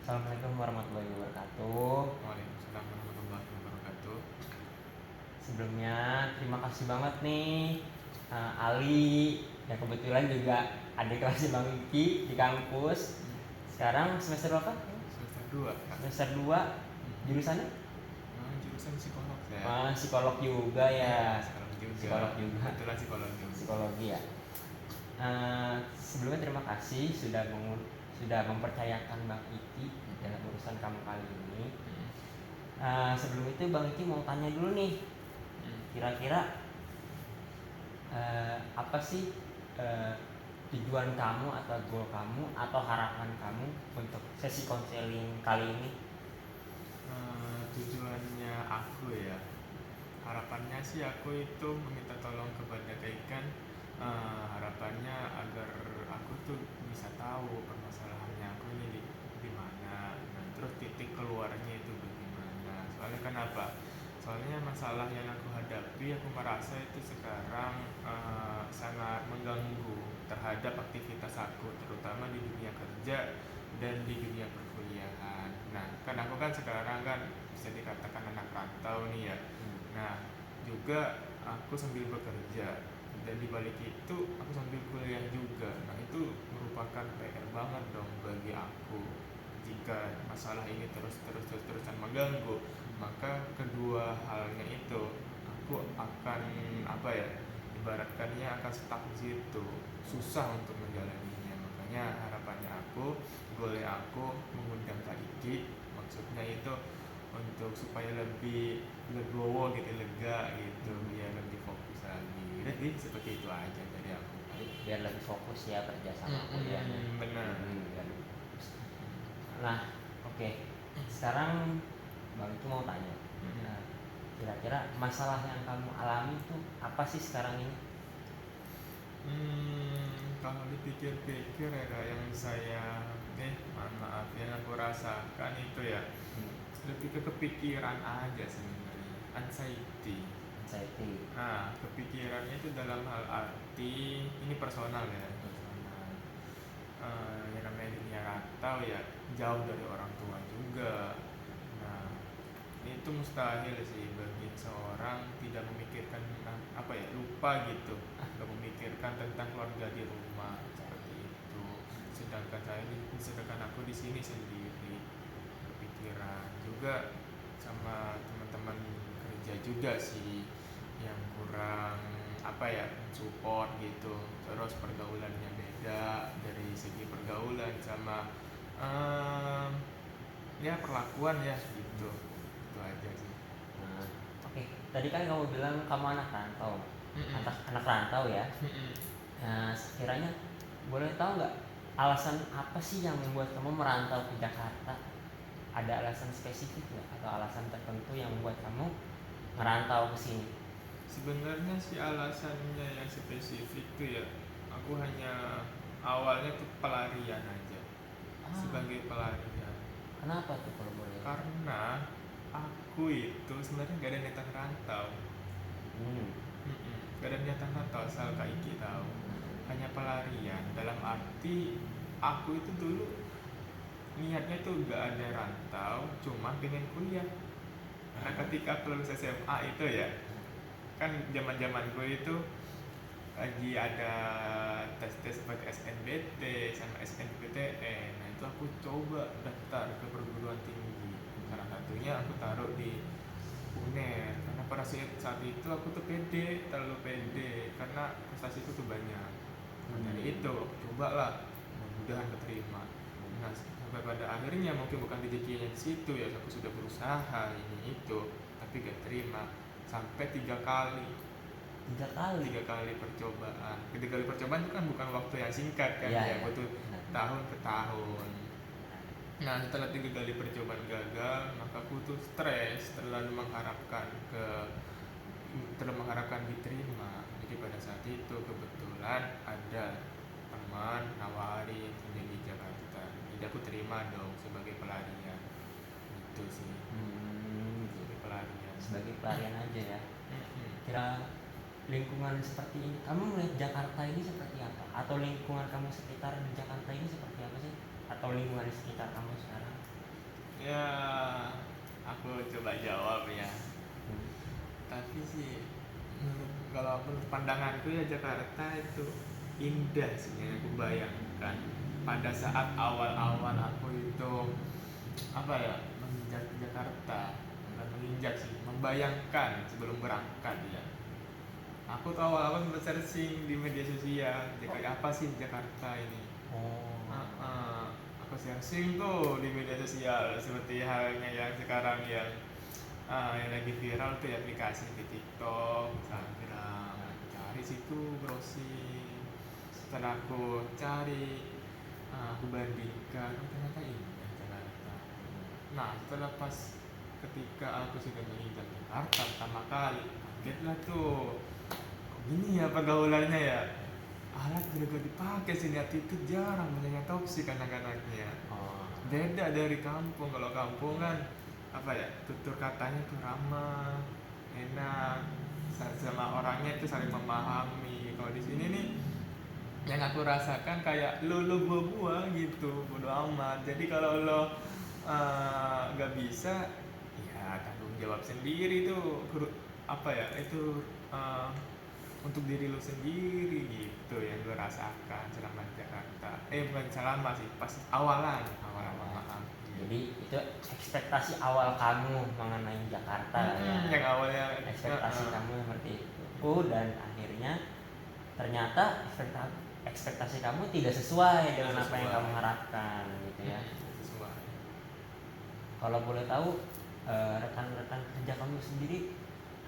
Assalamualaikum warahmatullahi wabarakatuh. Waalaikumsalam warahmatullahi wabarakatuh. Sebelumnya terima kasih banget nih Ali yang kebetulan juga adik kelas Bang Iki di kampus. Sekarang semester berapa? Semester 2, Kak. Semester 2. Jurusannya? Jurusan psikolog saya. Psikolog juga ya. Psikolog juga. Psikolog juga. Kebetulan psikolog juga. Psikologi ya. Sebelumnya terima kasih sudah mempercayakan Bang Iki dalam urusan kamu kali ini. Sebelum itu Bang Iki mau tanya dulu nih, kira-kira apa sih tujuan kamu atau goal kamu atau harapan kamu untuk sesi konseling kali ini? Tujuannya aku ya, harapannya sih aku itu meminta tolong kepada Kaikan. Harapannya agar aku tuh bisa tahu permasalahannya aku ini di mana, nah terus titik keluarnya itu bagaimana. Soalnya kenapa? Soalnya masalah yang aku hadapi, aku merasa itu sekarang sangat mengganggu terhadap aktivitas aku, terutama di dunia kerja dan di dunia perkuliahan. Nah, kan aku kan sekarang kan bisa dikatakan anak rantau nih ya. Nah, juga aku sambil bekerja dan di balik itu aku sambil kuliah juga. Nah, itu merupakan PR banget dong bagi aku. Jika masalah ini terus-terusan mengganggu, maka kedua halnya itu aku akan apa ya, ibaratkannya akan stuck di situ, susah untuk menjalaninya. Makanya harapannya aku, goalnya aku mengundang Kak Iki, maksudnya itu untuk supaya lebih legowo gitu, lega gitu, biar lebih fokus lagi. Jadi seperti itu aja dari aku. Biar lebih fokus ya kerja sama kuliahnya. Benar. Biar lebih fokus. Nah, oke. Sekarang Bang itu mau tanya. Kira-kira masalah yang kamu alami itu apa sih sekarang ini? Kalau dipikir-pikir ya Kak, yang saya maaf yang aku rasakan itu ya lebih ke kepikiran aja sebenarnya, anxiety. Nah, kepikirannya itu dalam hal arti ini personal ya, personal. Yang namanya dunia rantau ya, jauh dari orang tua juga. Nah, itu mustahil sih bagi seorang tidak memikirkan apa ya, lupa gitu, nggak memikirkan tentang keluarga di rumah seperti itu. Sedangkan aku di sini sendiri kepikiran juga sama teman-teman kerja juga sih yang kurang apa ya, support gitu. Terus pergaulannya beda dari segi pergaulan sama ya perlakuan ya gitu. Itu aja sih. Oke. Tadi kan kamu bilang kamu anak rantau. Anak rantau ya. Nah, sekiranya boleh tahu nggak alasan apa sih yang membuat kamu merantau ke Jakarta? Ada alasan spesifik nggak atau alasan tertentu yang membuat kamu merantau ke sini? Sebenarnya sih alasannya yang spesifik tuh ya, aku hanya awalnya tuh pelarian aja, sebagai pelarian. Kenapa tuh kalau boleh? Karena aku itu sebenarnya gak ada niatan rantau. Gak ada niatan rantau, asal Kak Iki tahu. Hanya pelarian, dalam arti aku itu dulu niatnya tuh gak ada rantau, cuma pengen kuliah. Karena ketika aku lulus SMA itu ya, kan zaman gue itu lagi ada tes buat SNBT sama SNPTN. Nah itu aku coba daftar ke perguruan tinggi, salah satunya aku taruh di UNER. Karena pada saat itu aku tuh pede, terlalu pede karena prestasiku tuh banyak. Nah dari itu aku cobalah, mudah-mudahan keterima. Nah sampai pada akhirnya mungkin bukan rezekinya di situ ya, aku sudah berusaha ini itu tapi gak terima sampai 3 kali percobaan. 3 kali percobaan itu kan bukan waktu yang singkat kan ya, butuh tahun ke tahun. Nah setelah 3 kali percobaan gagal, maka aku tuh stres, terlalu mengharapkan diterima. Jadi pada saat itu kebetulan ada teman nawarin menjadi di Jakarta, jadi aku terima dong sebagai pelarian. Itu sih, sebagai pelarian aja ya. Kira lingkungan seperti ini, kamu melihat Jakarta ini seperti apa? Atau lingkungan kamu sekitar di Jakarta ini seperti apa sih? Atau lingkungan di sekitar kamu sekarang? Ya, aku coba jawab ya. Hmm. Tapi sih, kalau menurut pandanganku ya Jakarta itu indah sih yang aku bayangkan. Pada saat awal-awal aku itu apa ya menginjak Jakarta, bukan menginjak sih, membayangkan sebelum berangkat ya. Aku tuh awal-awal sempat searching di media sosial, kayak apa sih Jakarta ini. Oh. Aku searching tuh di media sosial seperti halnya yang sekarang yang lagi viral tuh ya aplikasi di TikTok, Instagram. Aku cari situ browsing. Setelah aku cari, aku bandingkan, oh ternyata indah Jakarta. Nah, setelah pas ketika aku sudah menginjak Jakarta pertama kali, kagetlah tuh. Kok gini ya pergaulannya ya? Alat juga gak dipakai sini, attitude jarang, banyak yang toksik anak-anaknya. Oh. Beda dari kampung. Kalau kampung kan apa ya, tutur katanya tuh ramah, enak, sama orangnya itu saling memahami. Kalau di sini nih yang aku rasakan kayak lo gua gitu, bodo amat. Jadi kalau lo nggak bisa, ya tanggung jawab sendiri tuh. Apa ya itu, eh, untuk diri lu sendiri gitu yang gue rasakan selama di Jakarta. Bukan selama sih, pas awalan maaf. Jadi itu ekspektasi awal kamu mengenai Jakarta lah ya. Yang awalnya Ekspektasi kamu seperti itu dan akhirnya ternyata ekspektasi kamu tidak sesuai dengan apa yang kamu harapkan gitu ya. sesuai. Kalau boleh tahu rekan-rekan kerja kamu sendiri,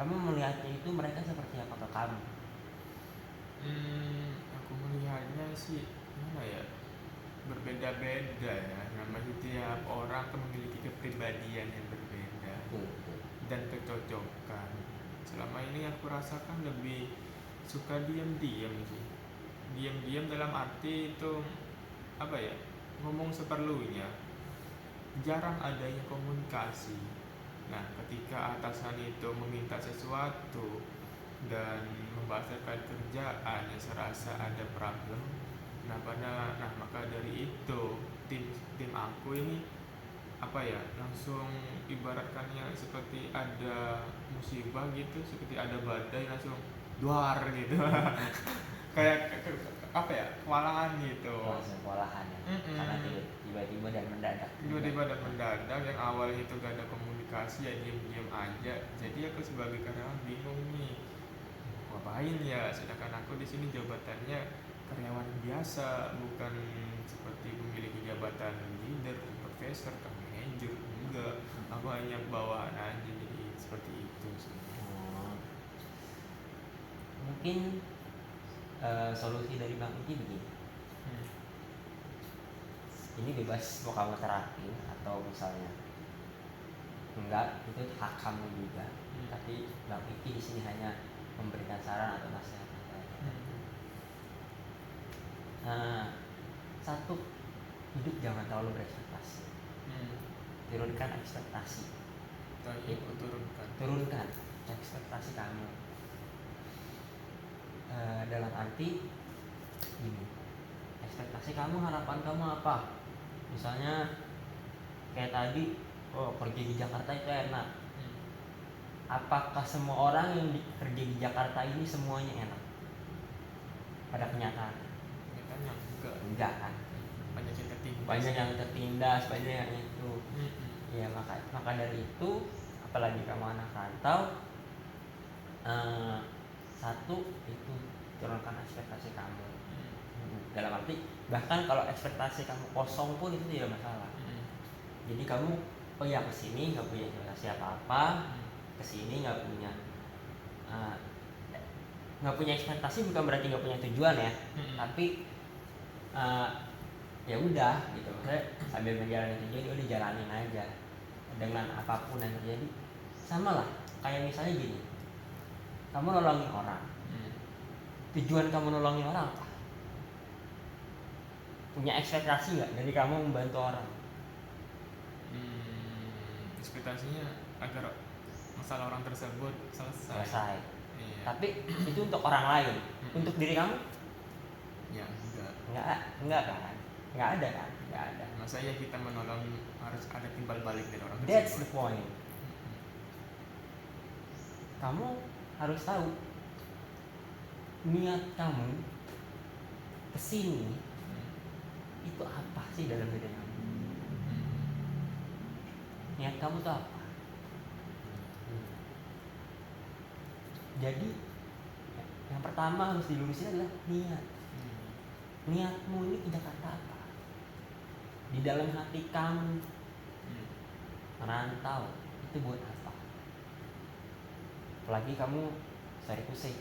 kamu melihatnya itu mereka seperti apa ke kamu? Aku melihatnya sih gimana ya, berbeda-beda ya. Namanya tiap orang kan memiliki kepribadian yang berbeda Betul. dan kecocokan. Selama ini aku rasakan lebih suka diam-diam sih. Diam-diam dalam arti itu apa ya, ngomong seperlunya, jarang adanya komunikasi. Nah, ketika atasan itu meminta sesuatu dan membahas terkait kerjaan yang serasa ada problem, maka dari itu tim tim aku ini apa ya, langsung ibaratkannya seperti ada musibah gitu, seperti ada badai langsung duar gitu. Kayak apa ya, kewalahan gitu. Langsung kewalahan ya. Karena tiba-tiba dan mendadak. Tiba-tiba dan mendadak, yang awalnya itu gak ada komunikasi ya diam-diam aja. Jadi aku sebagai karyawan bingung nih, ngapain ya, sedangkan aku di sini jabatannya karyawan biasa, bukan seperti memiliki jabatan leader, profesor, atau manajer. Enggak, aku hanya bawaan aja, jadi seperti itu sih. Mungkin solusi dari Bang Iki begini. Ini bebas mau kamu terapin atau misalnya enggak, itu hak kamu juga. Tapi Bang Iki di sini hanya memberikan saran atau nasihat. Satu, hidup jangan terlalu berekspektasi. Turunkan ekspektasi. Turunkan ekspektasi kamu. Dalam arti gini, ekspektasi kamu, harapan kamu apa? Misalnya kayak tadi, kerja di Jakarta itu enak. Apakah semua orang yang kerja di Jakarta ini semuanya enak? Pada kenyataannya enggak kan? Banyak yang tertindas, banyak yang itu. Ya maka dari itu, apalagi kamu anak rantau, satu itu turunkan ekspektasi kamu. Dalam arti bahkan kalau ekspektasi kamu kosong pun itu tidak masalah. Jadi kamu kesini nggak punya ekspektasi apa-apa, kesini nggak punya ekspektasi, bukan berarti nggak punya tujuan ya. Tapi ya udah gitu, sambil menjalani tujuan udah jalanin aja dengan apapun yang terjadi. Sama lah kayak misalnya gini, kamu nolongin orang, tujuan kamu nolongin orang apa? Punya ekspektasi nggak dari kamu membantu orang? Ekspektasinya agar masalah orang tersebut selesai. Iya. Tapi itu untuk orang lain. Untuk diri kamu? Ya Enggak kan? nggak ada kan, nggak ada. Masa ya kita menolong harus ada timbal balik dari orang That's the tersebut. point. Kamu harus tahu niat kamu kesini itu apa sih dalam diri kamu. Niat kamu tuh apa? Jadi yang pertama harus dilurusin adalah niat. Niatmu ini ke Jakarta apa? Di dalam hati kamu merantau itu buat apa? Apalagi kamu Sari Kusai,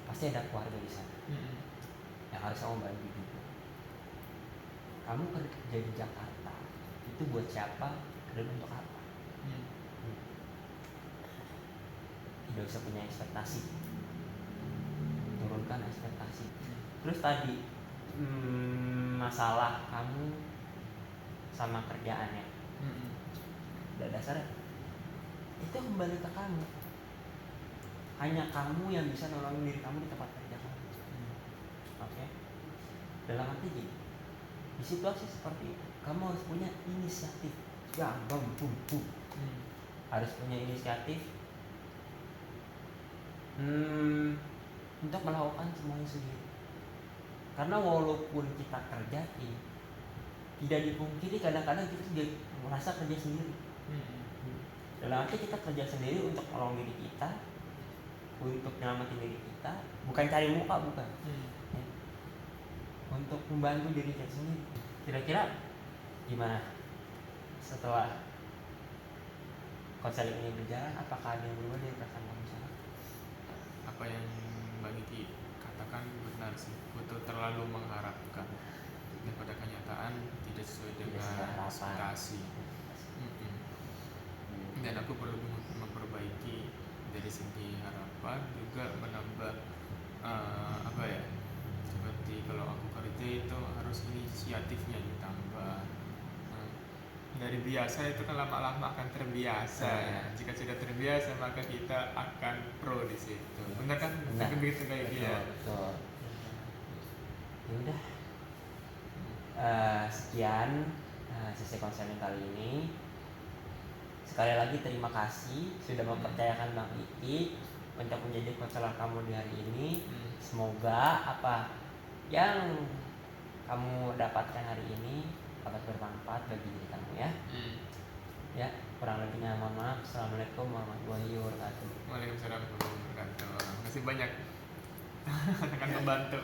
pasti ada keluarga di sana yang harus kamu bantu juga. Kamu kerja di Jakarta itu buat siapa dan untuk apa? Tidak usah punya ekspektasi, turunkan ekspektasi. Terus tadi masalah kamu sama kerjaannya, pada dasarnya itu kembali ke kamu. Hanya kamu yang bisa nolongin diri kamu di tempat kerja kamu. Oke? Dalam arti gini, di situasi seperti itu kamu harus punya inisiatif. Harus punya inisiatif untuk melakukan semuanya sendiri. Karena walaupun kita kerja tidak dipungkiri kadang-kadang kita juga merasa kerja sendiri. Dalam arti kita kerja sendiri untuk menolong diri kita, untuk nyelamatin diri kita, bukan cari muka, bukan. Ya. Untuk membantu diri kita sendiri. Kira-kira gimana setelah konseling ini berjalan? Apakah ada yang berubah dari perasaan kamu sana? Apa yang Mbak Niki katakan benar sih, betul, terlalu mengharapkan dan pada kenyataan tidak sesuai dengan ekspektasi. Dan aku perlu memperbaiki dari segi harapan, juga menambah seperti kalau aku kerja itu harus inisiatifnya ditambah. Dari biasa itu kan lama-lama akan terbiasa. Jika sudah terbiasa maka kita akan pro di situ. Benar kan? Benar. Begitu kayak gitu. Betul. Ya udah. Sekian sesi konseling kali ini. Sekali lagi terima kasih sudah mempercayakan Bang Iki untuk menjadi konselor kamu di hari ini. Semoga apa yang kamu dapatkan hari ini dapat bermanfaat bagi diri kamu ya. Ya, kurang lebihnya mohon maaf. Assalamualaikum warahmatullahi wabarakatuh. Waalaikumsalam warahmatullahi wabarakatuh. Terima kasih banyak. Akan membantu.